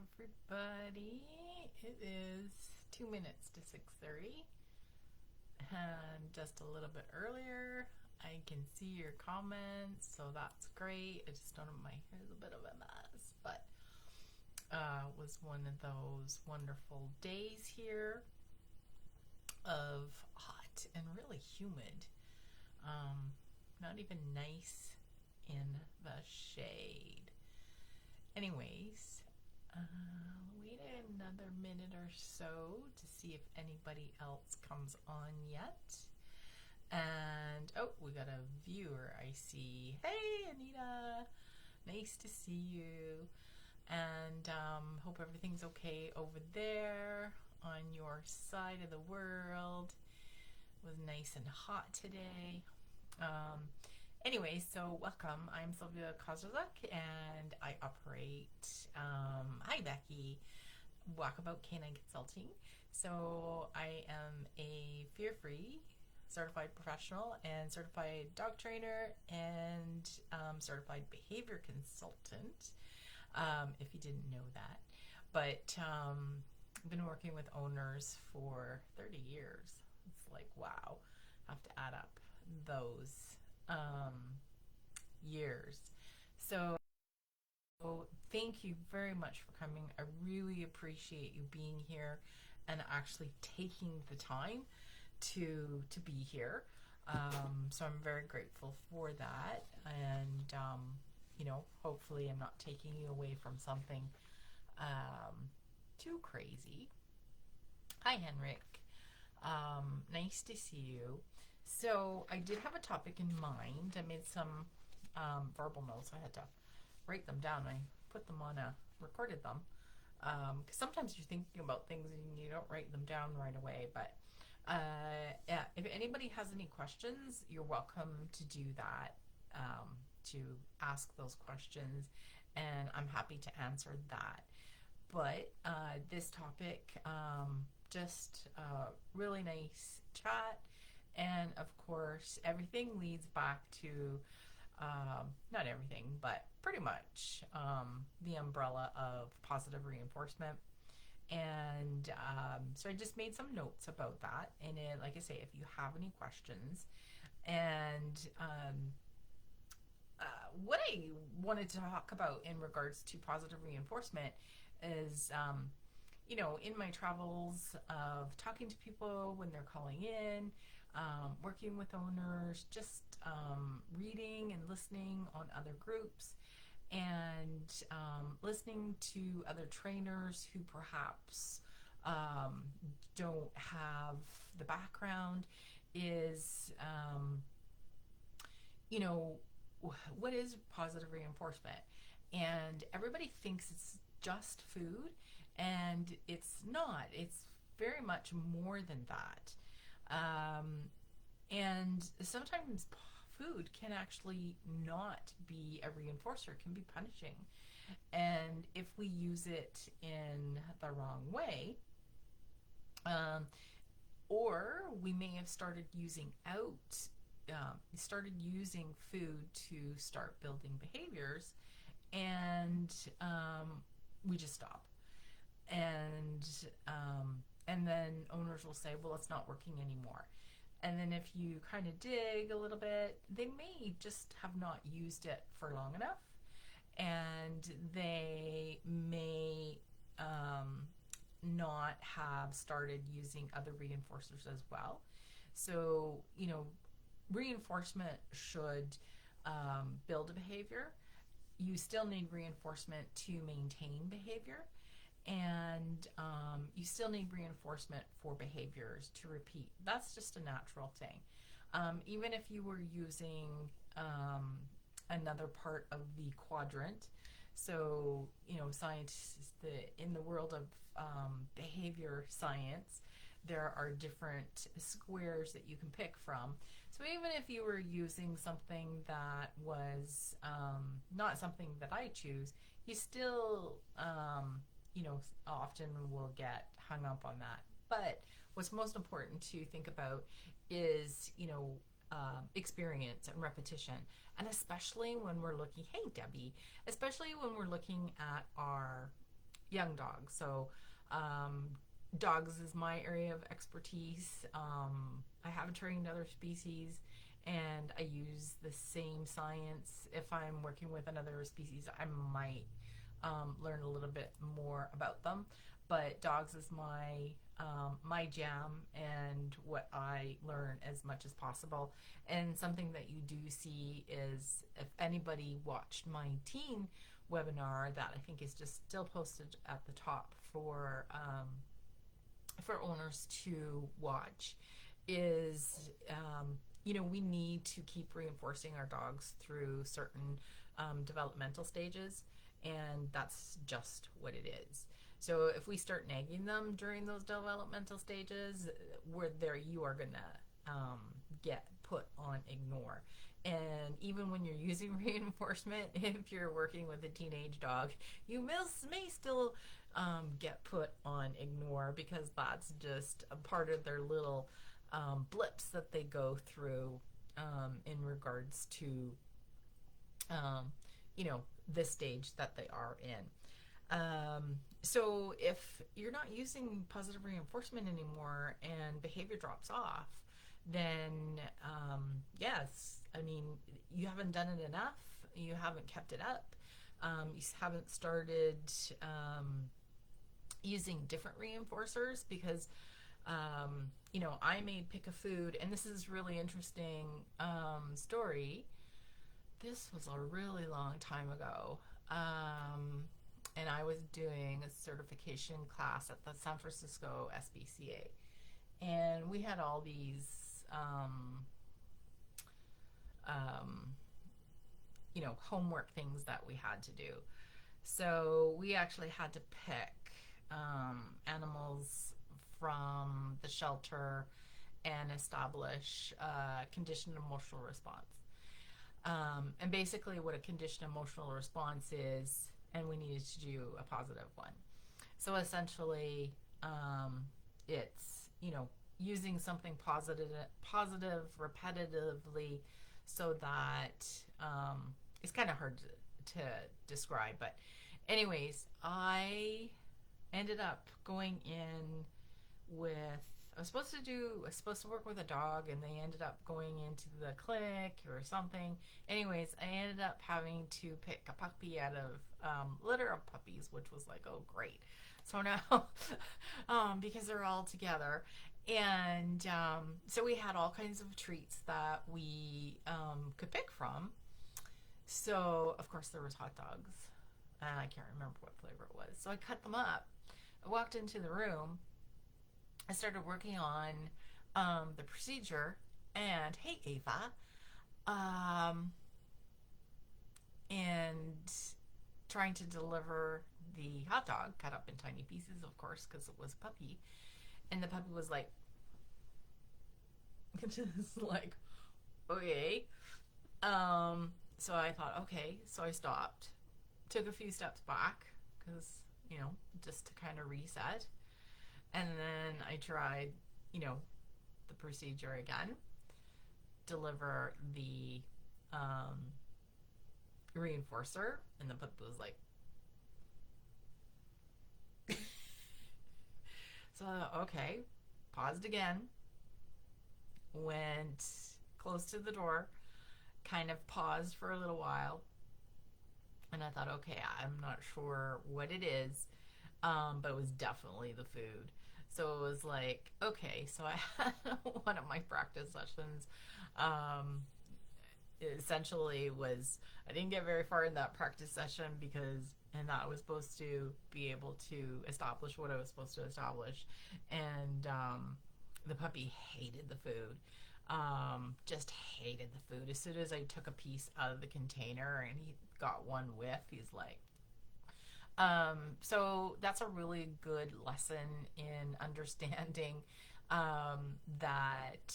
everybody. It is 2 minutes to 6:30, and just a little bit earlier. I can see your comments, so that's great. I just don't have my hair's a bit of a mess, but it was one of those wonderful days here of hot and really humid. Not even nice in the shade. Anyways, wait another minute or so to see if anybody else comes on yet. And oh, we got a viewer I see. Hey, Anita, nice to see you. And hope everything's okay over there on your side of the world. It was nice and hot today. Anyway, so welcome. I'm Sylvia Kozrzak, and I operate, hi Becky, Walkabout Canine Consulting. So I am a fear-free certified professional and certified dog trainer and certified behavior consultant, if you didn't know that. But I've been working with owners for 30 years. It's like, wow, I have to add up those years. So thank you very much for coming. I really appreciate you being here and actually taking the time to be here. So I'm very grateful for that. And hopefully I'm not taking you away from something too crazy. Hi, Henrik. Nice to see you. So I did have a topic in mind. I made some verbal notes. I had to write them down. I put them on recorded them. Because sometimes you're thinking about things and you don't write them down right away. But yeah, if anybody has any questions, you're welcome to do that, to ask those questions. And I'm happy to answer that. But this topic, just really nice chat. And of course, everything leads back to, not everything, but pretty much the umbrella of positive reinforcement. And so I just made some notes about that. And like I say, if you have any questions, and what I wanted to talk about in regards to positive reinforcement is, in my travels of talking to people when they're calling in, working with owners, just reading and listening on other groups, and listening to other trainers who perhaps don't have the background is, what is positive reinforcement? And everybody thinks it's just food, and it's not. It's very much more than that. And sometimes food can actually not be a reinforcer, it can be punishing. And if we use it in the wrong way, or we may have started using food to start building behaviors, and we just stop. And then owners will say, well, it's not working anymore. And then if you kind of dig a little bit, they may just have not used it for long enough, and they may not have started using other reinforcers as well. So, reinforcement should build a behavior. You still need reinforcement to maintain behavior. And you still need reinforcement for behaviors to repeat. That's just a natural thing. Even if you were using another part of the quadrant, so scientists in the world of behavior science, there are different squares that you can pick from. So even if you were using something that was not something that I choose, you still often will get hung up on that. But what's most important to think about is, experience and repetition. And especially when we're looking, hey Debbie, especially when we're looking at our, young dogs. So dogs is my area of expertise. I have trained other species, and I use the same science. If I'm working with another species, I might learn a little bit more about them. But dogs is my jam, and what I learn as much as possible. And something that you do see is, if anybody watched my teen webinar that I think is just still posted at the top for owners to watch, is we need to keep reinforcing our dogs through certain developmental stages, and that's just what it is. So if we start nagging them during those developmental stages, you are gonna get put on ignore. And even when you're using reinforcement, if you're working with a teenage dog, you may still get put on ignore, because that's just a part of their little blips that they go through in regards to this stage that they are in. So if you're not using positive reinforcement anymore and behavior drops off, then yes, I mean, you haven't done it enough. You haven't kept it up. You haven't started using different reinforcers, because I may pick a food, and this is really interesting story. This was a really long time ago. And I was doing a certification class at the San Francisco SPCA. And we had all these, homework things that we had to do. So we actually had to pick animals from the shelter and establish a conditioned emotional response. And basically what a conditioned emotional response is, and we needed to do a positive one. So essentially, it's, using something positive repetitively, so that it's kind of hard to describe. But anyways, I ended up going in with, I was supposed to work with a dog, and they ended up going into the clinic or something. Anyways, I ended up having to pick a puppy out of litter of puppies, which was like, oh great. So now, because they're all together, and so we had all kinds of treats that we could pick from. So of course there was hot dogs, and I can't remember what flavor it was. So I cut them up. I walked into the room. I started working on the procedure, and hey, Ava, and trying to deliver the hot dog, cut up in tiny pieces, of course, because it was a puppy, and the puppy was like, just like, okay. So I thought, okay, so I stopped, took a few steps back, because, just to kind of reset. And then I tried, the procedure again, deliver the reinforcer, and the puppy was like, so, okay, paused again, went close to the door, kind of paused for a little while, and I thought, okay, I'm not sure what it is, but it was definitely the food. So it was like, okay, so I had one of my practice sessions, essentially was, I didn't get very far in that practice session, and I was supposed to be able to establish what I was supposed to establish, and the puppy hated the food. Just hated the food. As soon as I took a piece out of the container and he got one whiff, he's like, so that's a really good lesson in understanding that,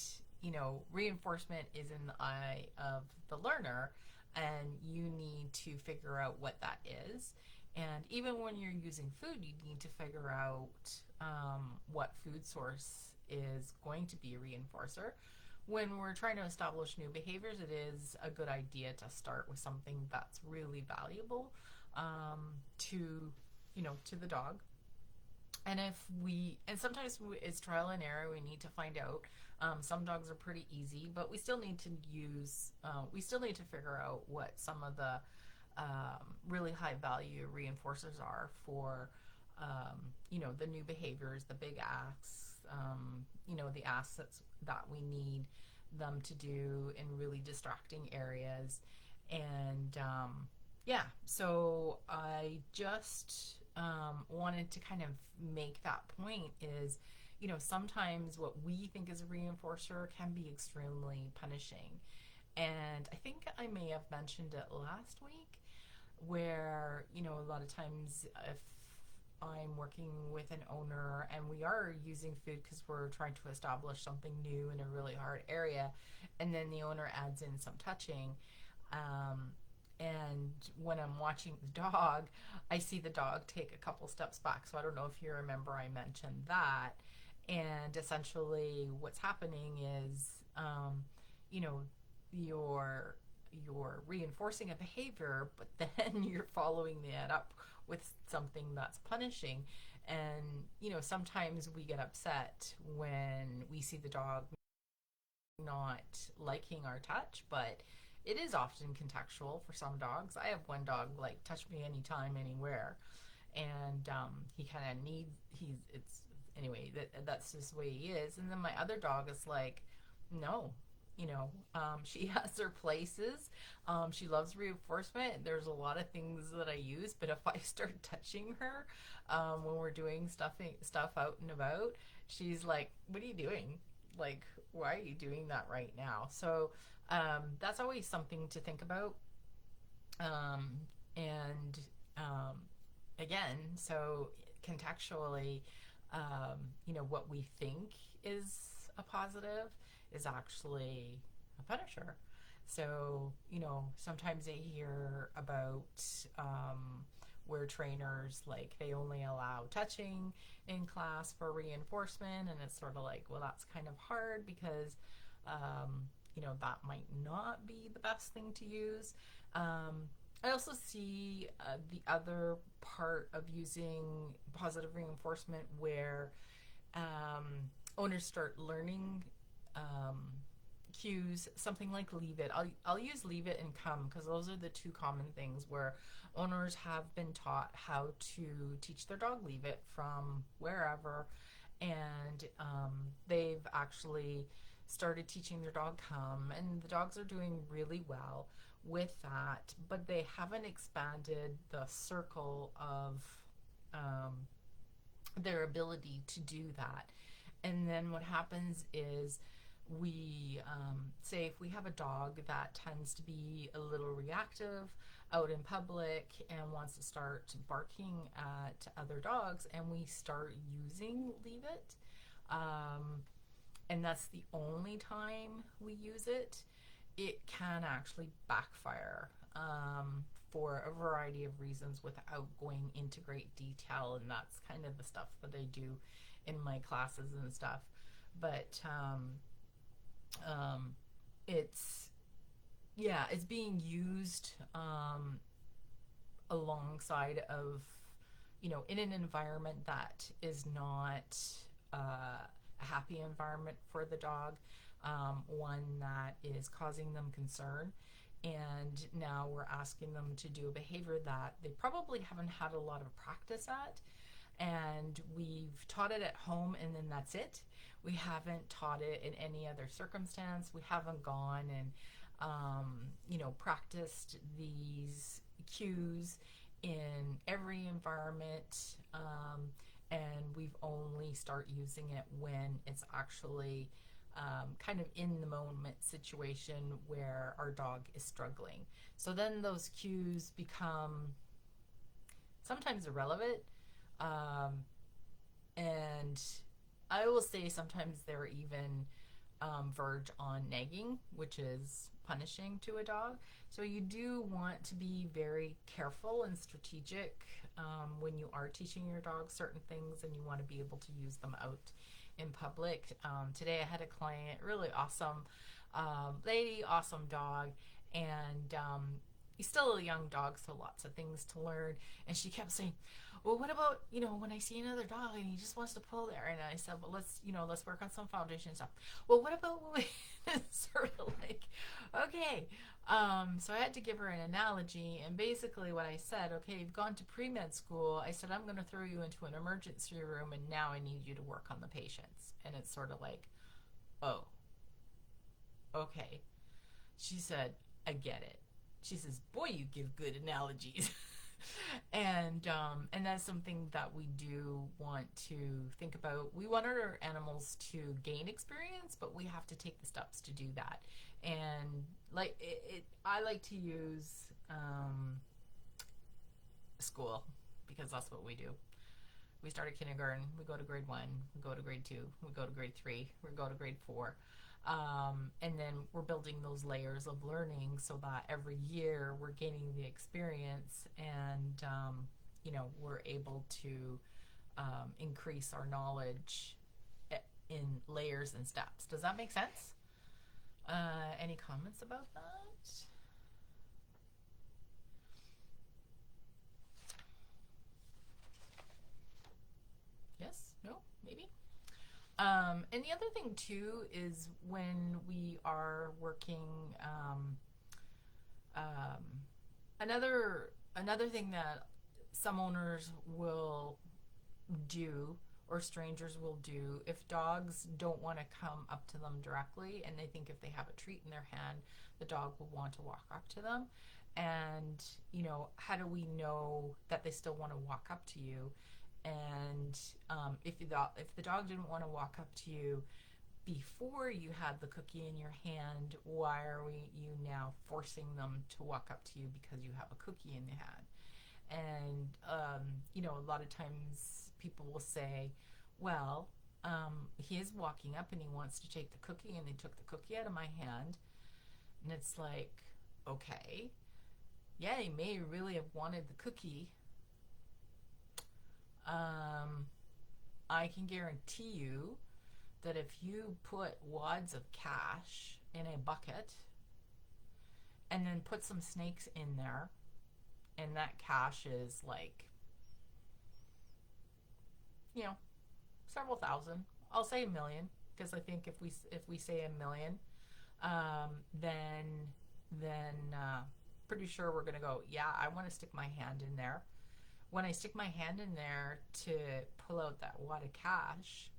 reinforcement is in the eye of the learner, and you need to figure out what that is. And even when you're using food, you need to figure out what food source is going to be a reinforcer. When we're trying to establish new behaviors, it is a good idea to start with something that's really valuable to to the dog. And sometimes it's trial and error. We need to find out. Some dogs are pretty easy, but we still need to figure out what some of the really high value reinforcers are for, the new behaviors, the big asks, the asks that we need them to do in really distracting areas. And yeah, so I just wanted to kind of make that point is, sometimes what we think is a reinforcer can be extremely punishing. And I think I may have mentioned it last week where, a lot of times if I'm working with an owner and we are using food because we're trying to establish something new in a really hard area, and then the owner adds in some touching, um, and when I'm watching the dog, I see the dog take a couple steps back. So I don't know if you remember I mentioned that. And essentially, what's happening is, you know, you're you're reinforcing a behavior, but then you're following that up with something that's punishing. And sometimes we get upset when we see the dog not liking our touch, but it is often contextual for some dogs. I have one dog like touch me anytime, anywhere, and he kind of needs it's anyway that's just the way he is. And then my other dog is like, no, she has her places. She loves reinforcement. There's a lot of things that I use, but if I start touching her when we're doing stuff out and about, she's like, what are you doing? Like, why are you doing that right now? So that's always something to think about. And again, so contextually, what we think is a positive is actually a punisher. So, sometimes I hear about where trainers, like, they only allow touching in class for reinforcement, and it's sort of like, well, that's kind of hard because, that might not be the best thing to use. I also see the other part of using positive reinforcement where owners start learning cues, something like leave it. I'll use leave it and come because those are the two common things where owners have been taught how to teach their dog leave it from wherever, and they've actually started teaching their dog come, and the dogs are doing really well with that, but they haven't expanded the circle of their ability to do that. And then what happens is we say if we have a dog that tends to be a little reactive out in public and wants to start barking at other dogs, and we start using leave it, and that's the only time we use it, it can actually backfire for a variety of reasons without going into great detail. And that's kind of the stuff that I do in my classes and stuff. But it's being used alongside of, in an environment that is not a happy environment for the dog, one that is causing them concern. And now we're asking them to do a behavior that they probably haven't had a lot of practice at. And we've taught it at home, and then that's it. We haven't taught it in any other circumstance. We haven't gone and, practiced these cues in every environment. And we've only start using it when it's actually kind of in the moment situation where our dog is struggling. So then those cues become sometimes irrelevant. And I will say sometimes they're even verge on nagging, which is punishing to a dog. So you do want to be very careful and strategic when you are teaching your dog certain things, and you want to be able to use them out in public. Today I had a client, really awesome lady, awesome dog, and he's still a young dog, so lots of things to learn. And she kept saying, well, what about, when I see another dog and he just wants to pull there? And I said, well, let's work on some foundation stuff. Well, what about when we sort of like, okay. So I had to give her an analogy, and basically what I said, okay, you've gone to pre-med school. I said, I'm going to throw you into an emergency room, and now I need you to work on the patients. And it's sort of like, oh, okay. She said, I get it. She says, boy, you give good analogies. And that's something that we do want to think about. We want our animals to gain experience, but we have to take the steps to do that. And like I like to use school, because that's what we do. We start at kindergarten, we go to grade 1, we go to grade 2, we go to grade 3, we go to grade 4. And then we're building those layers of learning so that every year we're gaining the experience, and we're able to increase our knowledge in layers and steps. Does that make sense? Any comments about that? Yes? No? Maybe? And the other thing too is when we are working, another thing that some owners will do, or strangers will do, if dogs don't want to come up to them directly and they think if they have a treat in their hand, the dog will want to walk up to them. And how do we know that they still want to walk up to you? And if the dog didn't want to walk up to you before you had the cookie in your hand, why are you now forcing them to walk up to you because you have a cookie in your hand? And a lot of times people will say, well, he is walking up and he wants to take the cookie, and they took the cookie out of my hand. And it's like, okay, yeah, he may really have wanted the cookie. I can guarantee you that if you put wads of cash in a bucket and then put some snakes in there, and that cash is like, several thousand, I'll say $1 million, because I think if we say $1 million, then pretty sure we're gonna go, yeah, I want to stick my hand in there. When I stick my hand in there to pull out that wad of cash,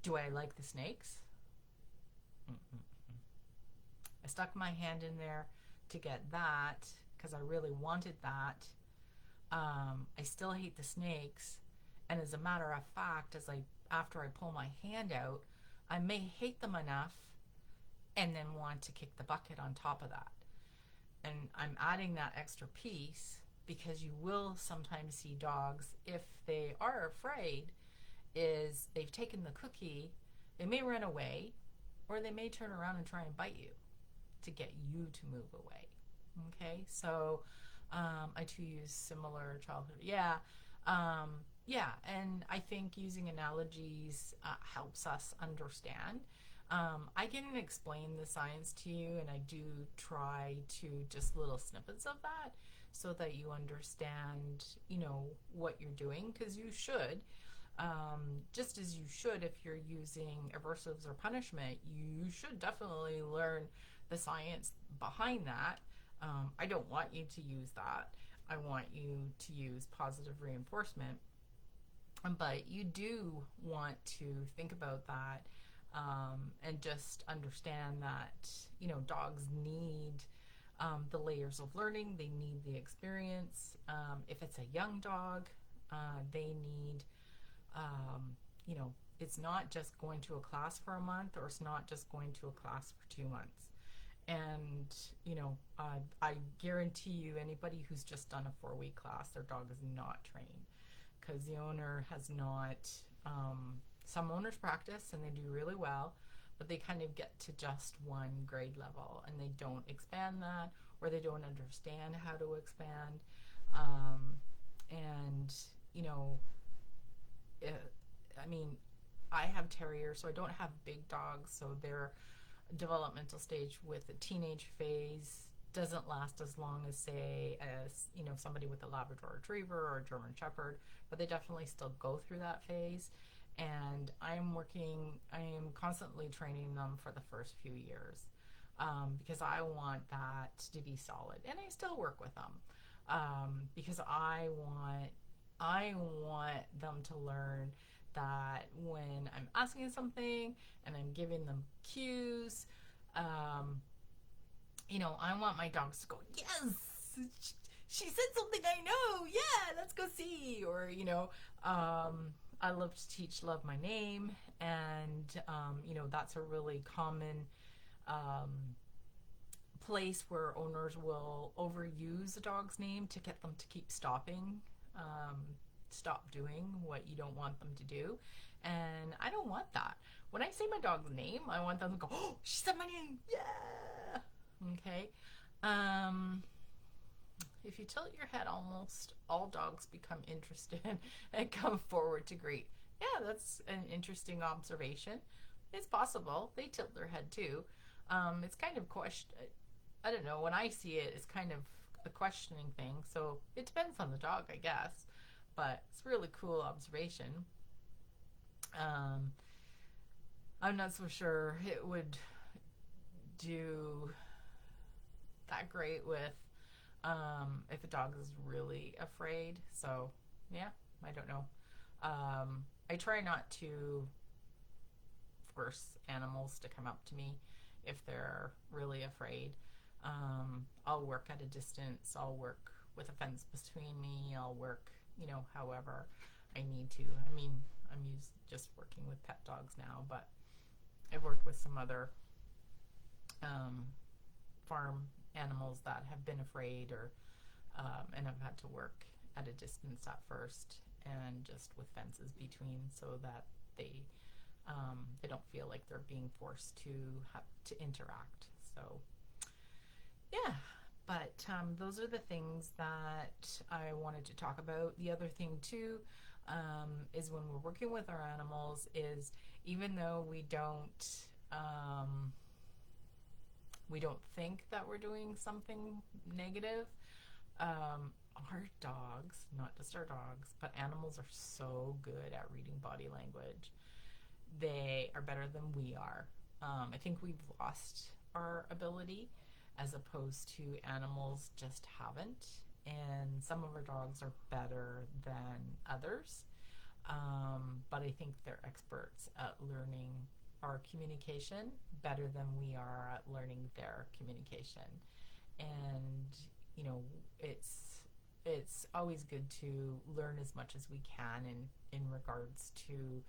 do I like the snakes? I stuck my hand in there to get that because I really wanted that. I still hate the snakes, and as a matter of fact, after I pull my hand out, I may hate them enough and then want to kick the bucket on top of that. And I'm adding that extra piece because you will sometimes see dogs, if they are afraid, is they've taken the cookie, they may run away, or they may turn around and try and bite you to get you to move away. Okay, so I too use similar childhood. Yeah, and I think using analogies helps us understand. I can explain the science to you, and I do try to just little snippets of that so that you understand, what you're doing, because you should. Just as you should if you're using aversives or punishment, you should definitely learn the science behind that. I don't want you to use that. I want you to use positive reinforcement. But you do want to think about that, and just understand that, dogs need the layers of learning. They need the experience. If it's a young dog, they need, it's not just going to a class for a month, or it's not just going to a class for 2 months. And, I guarantee you, anybody who's just done a 4-week class, their dog is not trained, because the owner has not, some owners practice and they do really well, but they kind of get to just one grade level and they don't expand that, or they don't understand how to expand. I have terriers, so I don't have big dogs, so their developmental stage with the teenage phase doesn't last as long as, say, as somebody with a Labrador Retriever or a German Shepherd, but they definitely still go through that phase. And I am constantly training them for the first few years, because I want that to be solid, and I still work with them, because I want them to learn that when I'm asking something and I'm giving them cues, um, I want my dogs to go, yes, she said something I know. Yeah, let's go see. Or, I love to teach Love My Name. And, that's a really common um, place where owners will overuse a dog's name to get them to keep stop doing what you don't want them to do. And I don't want that. When I say my dog's name, I want them to go, oh, she said my name. Yeah. Okay. If you tilt your head, almost all dogs become interested and come forward to greet. Yeah, that's an interesting observation. It's possible. They tilt their head too. It's kind of I don't know. When I see it, it's kind of a questioning thing. So it depends on the dog, I guess. But it's a really cool observation. I'm not so sure it would do that great with if a dog is really afraid. So yeah, I don't know. I try not to force animals to come up to me if they're really afraid. I'll work at a distance. I'll work with a fence between me. I'll work, however I need to. I mean, I'm just working with pet dogs now, but I've worked with some other farm animals that have been afraid, or and I've had to work at a distance at first, and just with fences between, so that they don't feel like they're being forced to have to interact. So yeah, but those are the things that I wanted to talk about. The other thing too is when we're working with our animals is, even though we don't think that we're doing something negative, our dogs, not just our dogs, but animals are so good at reading body language. They are better than we are. I think we've lost our ability, as opposed to animals just haven't. And some of our dogs are better than others. But I think they're experts at learning our communication better than we are at learning their communication. And, it's always good to learn as much as we can in regards to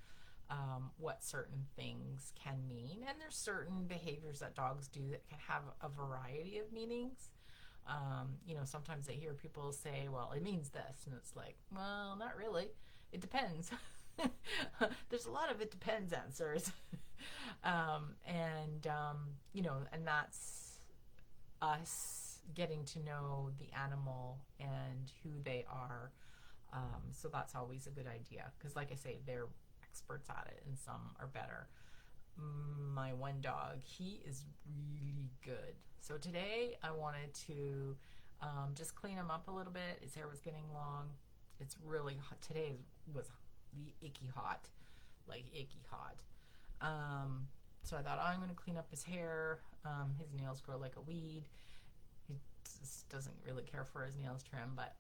what certain things can mean. And there's certain behaviors that dogs do that can have a variety of meanings. Sometimes I hear people say, well, it means this. And it's like, well, not really. It depends. There's a lot of it depends answers. And that's us getting to know the animal and who they are. So that's always a good idea, because like I say, they're experts at it, and some are better. My one dog, he is really good. So today I wanted to just clean him up a little bit. His hair was getting long. It's really hot. Today was icky hot, like icky hot. So I thought, I'm going to clean up his hair. His nails grow like a weed. He just doesn't really care for his nails trimmed, but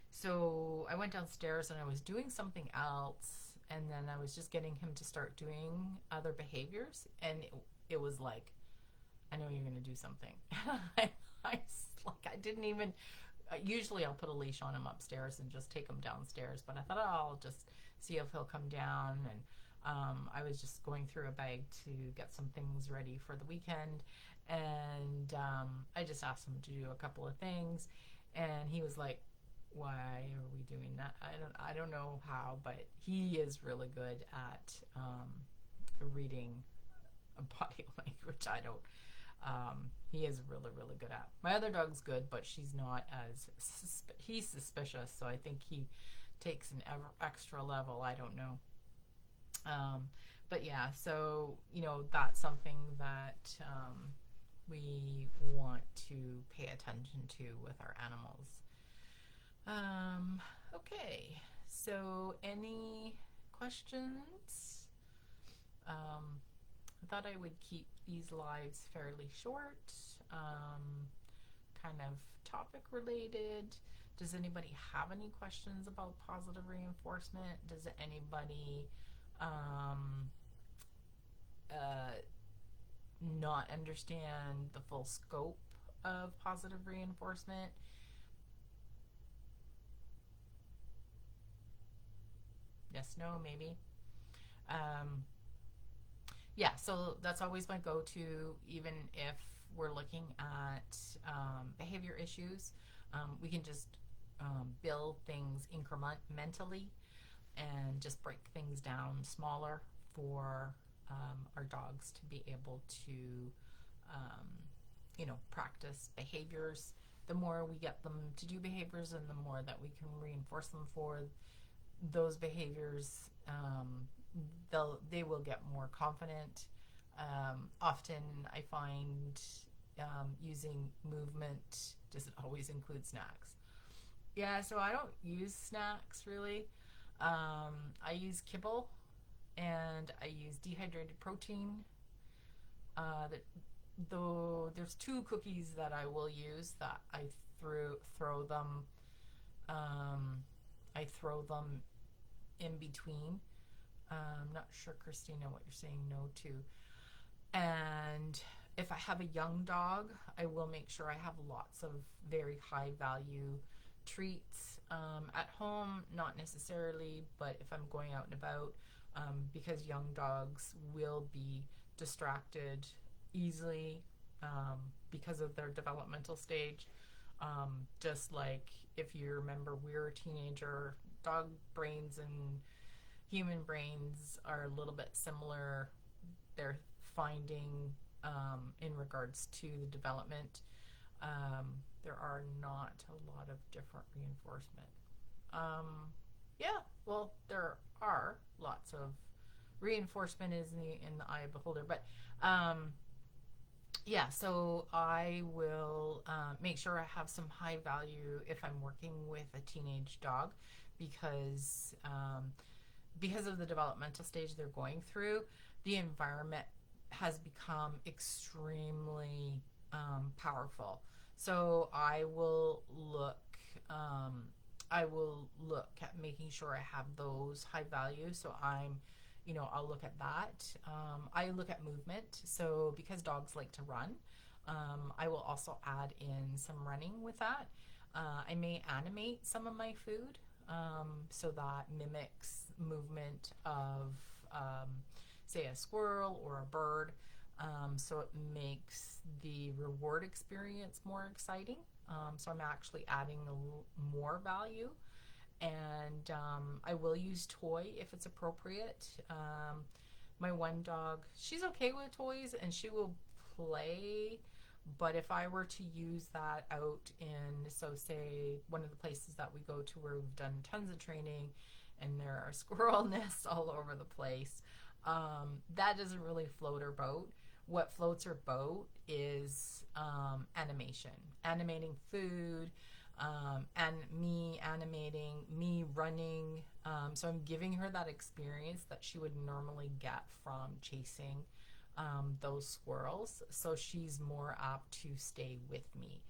so I went downstairs and I was doing something else, and then I was just getting him to start doing other behaviors, and it was like, I know you're going to do something. I didn't even, usually I'll put a leash on him upstairs and just take him downstairs, but I thought, oh, I'll just see if he'll come down. And I was just going through a bag to get some things ready for the weekend, and I just asked him to do a couple of things, and he was like, why are we doing that? I don't know how, but he is really good at reading body language. He is really, really good at. My other dog's good, but she's not as, he's suspicious, so I think he takes an extra level. I don't know. But yeah, so, that's something that we want to pay attention to with our animals. Okay, so any questions? I thought I would keep these lives fairly short, kind of topic related. Does anybody have any questions about positive reinforcement? Does anybody uh, not understand the full scope of positive reinforcement? Yes, no, maybe. Um, yeah, so that's always my go-to, even if we're looking at behavior issues. We can just build things incrementally and just break things down smaller for our dogs to be able to, practice behaviors. The more we get them to do behaviors and the more that we can reinforce them for those behaviors, they will get more confident. Often I find using movement doesn't always include snacks. Yeah, so I don't use snacks really. I use kibble and I use dehydrated protein. That though there's two cookies that I will use that I throw them. I throw them in between. I'm not sure, Christina, what you're saying no to. And if I have a young dog, I will make sure I have lots of very high value treats. At home, not necessarily, but if I'm going out and about, because young dogs will be distracted easily because of their developmental stage. Just like if you remember, we're a teenager, dog brains and human brains are a little bit similar. They're finding in regards to the development. There are not a lot of different reinforcement. Yeah, well, there are lots of reinforcement is in the eye of the beholder, but yeah, so I will make sure I have some high value if I'm working with a teenage dog because of the developmental stage they're going through, the environment has become extremely powerful. So I will look at making sure I have those high value. So I'll look at that. I look at movement. So because dogs like to run, I will also add in some running with that. I may animate some of my food so that mimics movement of, say, a squirrel or a bird. So it makes the reward experience more exciting. So I'm actually adding more value. And I will use toy if it's appropriate. My one dog, she's okay with toys and she will play. But if I were to use that out in, so say, one of the places that we go to where we've done tons of training and there are squirrel nests all over the place, that doesn't really float her boat. What floats her boat is animation, animating food, and me animating, me running. So I'm giving her that experience that she would normally get from chasing those squirrels. So she's more apt to stay with me.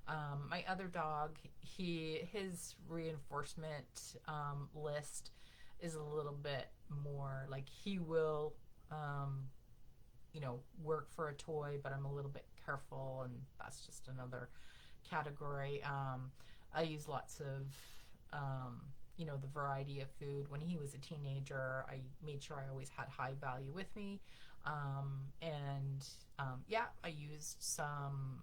My other dog, his reinforcement list is a little bit more like he will, work for a toy, but I'm a little bit careful, and that's just another category. I use lots of, the variety of food. When he was a teenager, I made sure I always had high value with me. I used some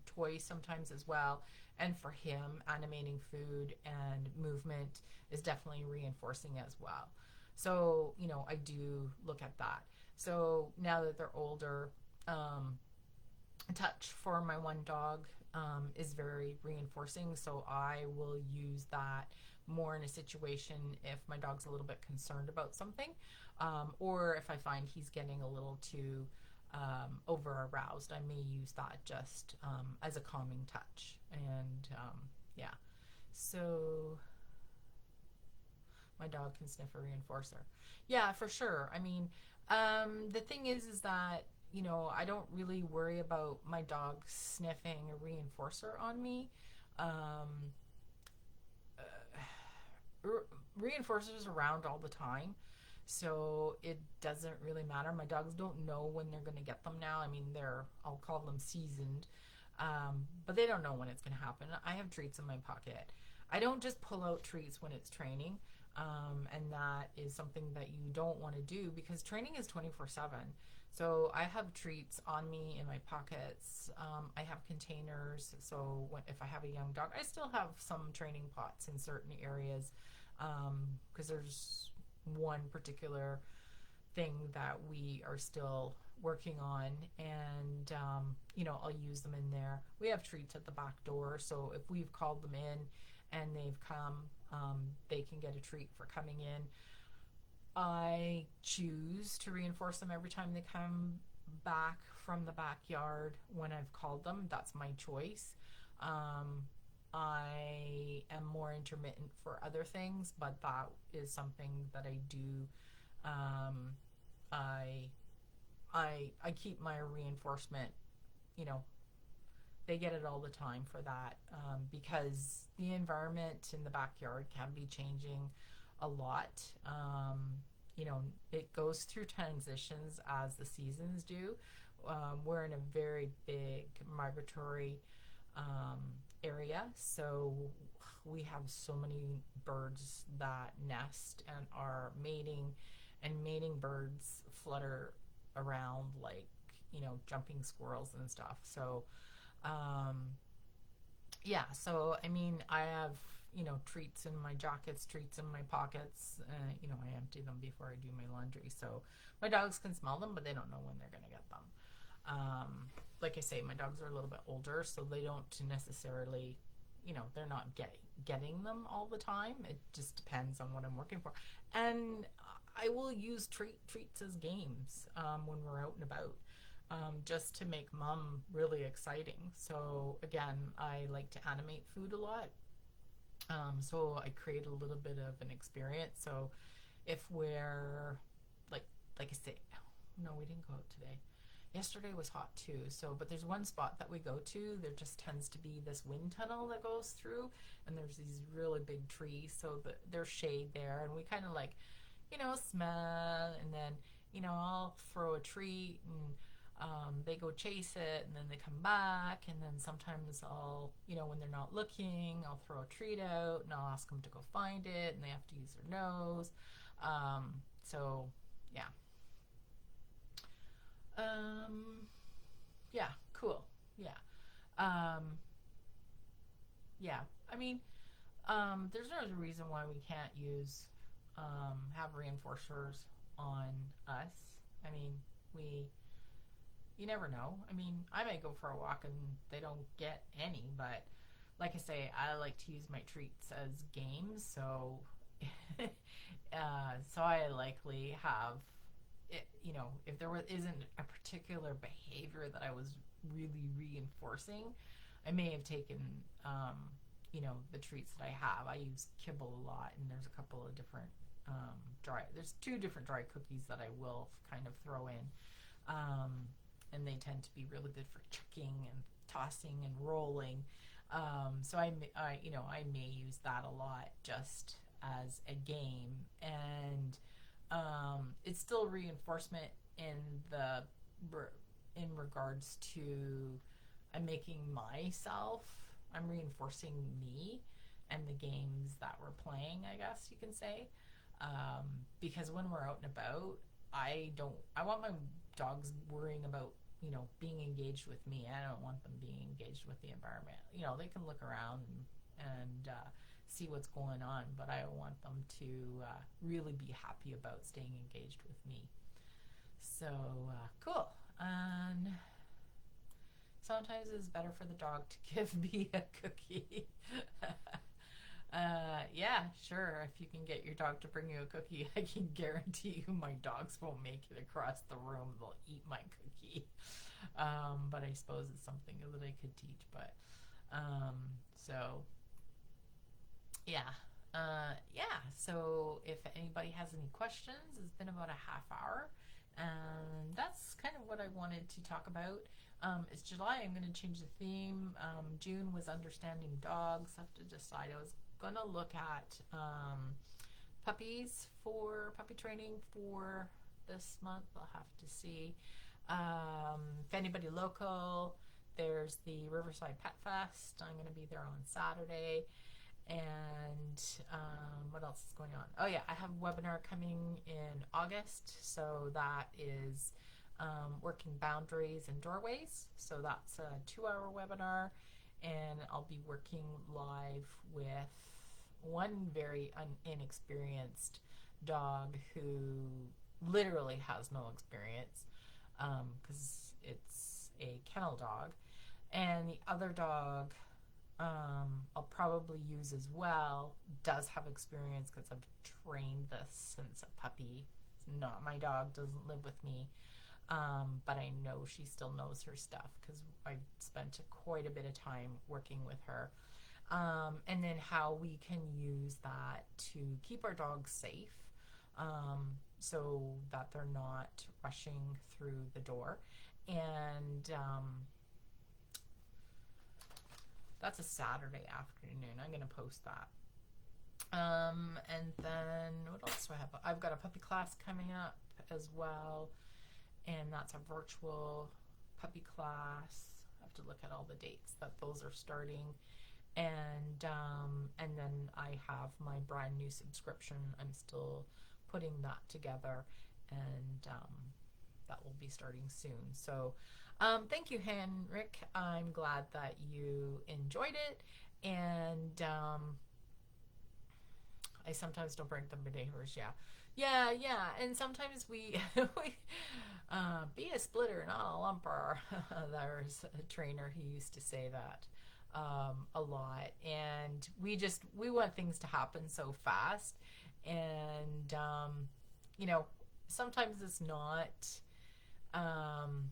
toys sometimes as well. And for him, animating food and movement is definitely reinforcing as well. So, I do look at that. So now that they're older, touch for my one dog is very reinforcing. So I will use that more in a situation if my dog's a little bit concerned about something, or if I find he's getting a little too over aroused, I may use that just as a calming touch. And yeah, so my dog can sniff a reinforcer. Yeah, for sure. I mean, the thing is that, you know, I don't really worry about my dog sniffing a reinforcer on me. Um, Reinforcers around all the time, so it doesn't really matter. My dogs don't know when they're going to get them now. I mean, I'll call them seasoned, but they don't know when it's going to happen. I have treats in my pocket. I don't just pull out treats when it's training, and that is something that you don't want to do because training is 24/7. So I have treats on me in my pockets. I have containers. So if I have a young dog, I still have some training pots in certain areas because there's one particular thing that we are still working on, and you know, I'll use them in there. We have treats at the back door, so if we've called them in and they've come, they can get a treat for coming in. I choose to reinforce them every time they come back from the backyard when I've called them. That's my choice. I am more intermittent for other things, but that is something that I do. Um, I I keep my reinforcement. You know, they get it all the time for that, because the environment in the backyard can be changing a lot. You know, it goes through transitions as the seasons do. We're in a very big migratory area, so we have so many birds that nest and are mating, and mating birds flutter around like, you know, jumping squirrels and stuff. So yeah, so I mean, I have, you know, treats in my jackets, treats in my pockets. You know, I empty them before I do my laundry, so my dogs can smell them, but they don't know when they're gonna get them. Like I say, my dogs are a little bit older, so they don't necessarily, you know, they're not getting them all the time. It just depends on what I'm working for, and I will use treats as games when we're out and about. Just to make mom really exciting. So again, I like to animate food a lot. So I create a little bit of an experience. So if we're like I say, no, we didn't go out today. Yesterday was hot too. So, but there's one spot that we go to. There just tends to be this wind tunnel that goes through, and there's these really big trees. So there's shade there, and we kind of like, you know, smell, and then, you know, I'll throw a treat, and they go chase it, and then they come back, and then sometimes I'll, you know, when they're not looking, I'll throw a treat out, and I'll ask them to go find it, and they have to use their nose. So yeah. Um, yeah, cool. Yeah. Um, yeah. I mean, there's no reason why we can't have reinforcers on us. I mean, you never know. I mean, I may go for a walk and they don't get any, but like I say, I like to use my treats as games, so so I likely have it, you know, if isn't a particular behavior that I was really reinforcing, I may have taken you know, the treats that I have. I use kibble a lot, and there's a couple of different there's two different dry cookies that I will kind of throw in. And they tend to be really good for chucking and tossing and rolling. So you know, I may use that a lot just as a game, and it's still reinforcement in regards to I'm making myself. I'm reinforcing me and the games that we're playing, I guess you can say. Because when we're out and about, I want my dogs worrying about, you know, being engaged with me. I don't want them being engaged with the environment. You know, they can look around and see what's going on, but I want them to really be happy about staying engaged with me. So cool. And sometimes it's better for the dog to give me a cookie. Yeah, sure. If you can get your dog to bring you a cookie, I can guarantee you my dogs won't make it across the room. They'll eat my cookie. But I suppose it's something that I could teach. But um, so yeah, yeah. So if anybody has any questions, it's been about a half hour, and that's kind of what I wanted to talk about. It's July. I'm going to change the theme. June was understanding dogs. I have to decide. I was going to look at puppies for puppy training for this month. I'll have to see. If anybody local, there's the Riverside Pet Fest. I'm going to be there on Saturday. And what else is going on? Oh yeah, I have a webinar coming in August. So that is working boundaries and doorways. So that's a 2-hour webinar, and I'll be working live with one very inexperienced dog who literally has no experience because it's a kennel dog, and the other dog I'll probably use as well, does have experience because I've trained this since a puppy. Not my dog, doesn't live with me, but I know she still knows her stuff because I spent quite a bit of time working with her. And then how we can use that to keep our dogs safe, so that they're not rushing through the door. And that's a Saturday afternoon. I'm going to post that. And then what else do I have? I've got a puppy class coming up as well, and that's a virtual puppy class. I have to look at all the dates that those are starting. And then I have my brand new subscription. I'm still putting that together, and that will be starting soon. So thank you, Henrik. I'm glad that you enjoyed it. And I sometimes don't break the behaviors. Yeah. And sometimes we be a splitter, not a lumper. There's a trainer who used to say that a lot. And we want things to happen so fast. And, sometimes it's not, I'm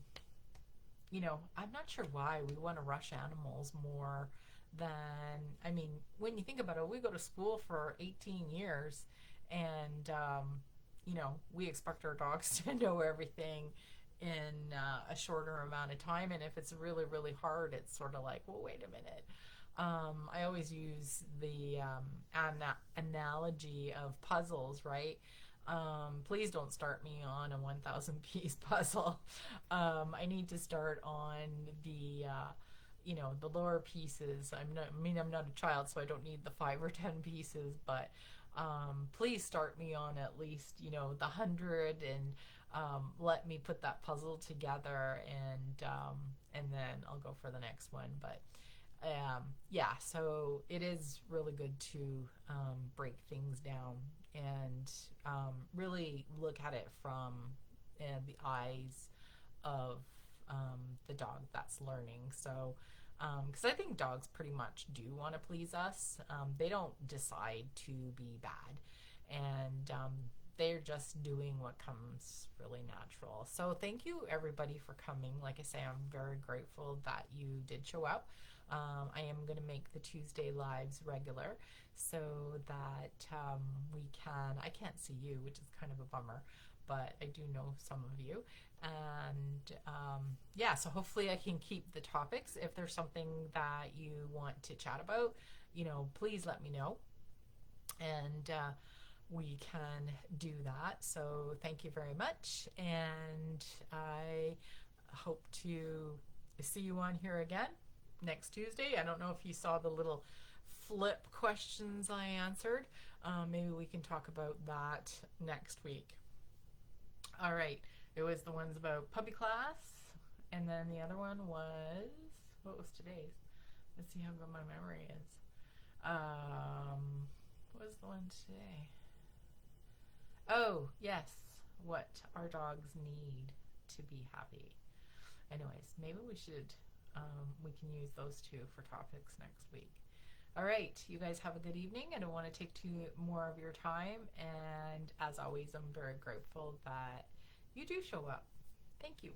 not sure why we want to rush animals more than, when you think about it, we go to school for 18 years and, we expect our dogs to know everything in a shorter amount of time. And if it's really, really hard, it's sort of like, well, wait a minute. I always use the analogy of puzzles, right? Please don't start me on a 1,000 piece puzzle. I need to start on the lower pieces. I'm not a child, so I don't need the 5 or 10 pieces, but please start me on at least, the 100, and let me put that puzzle together, and then I'll go for the next one. But so it is really good to break things down and really look at it from the eyes of the dog that's learning. So because I think dogs pretty much do want to please us. They don't decide to be bad, and they're just doing what comes really natural. So thank you everybody for coming. Like I say, I'm very grateful that you did show up. I am going to make the Tuesday lives regular so that I can't see you, which is kind of a bummer, but I do know some of you. And so hopefully I can keep the topics. If there's something that you want to chat about, please let me know. And we can do that. So thank you very much. And I hope to see you on here again next Tuesday. I don't know if you saw the little flip questions I answered. Maybe we can talk about that next week. All right. It was the ones about puppy class, and then the other one was, what was today's? Let's see how good my memory is. What was the one today? Oh, yes. What our dogs need to be happy. Anyways, maybe we should, we can use those two for topics next week. All right, you guys have a good evening. I don't want to take too more of your time. And as always, I'm very grateful that you do show up. Thank you.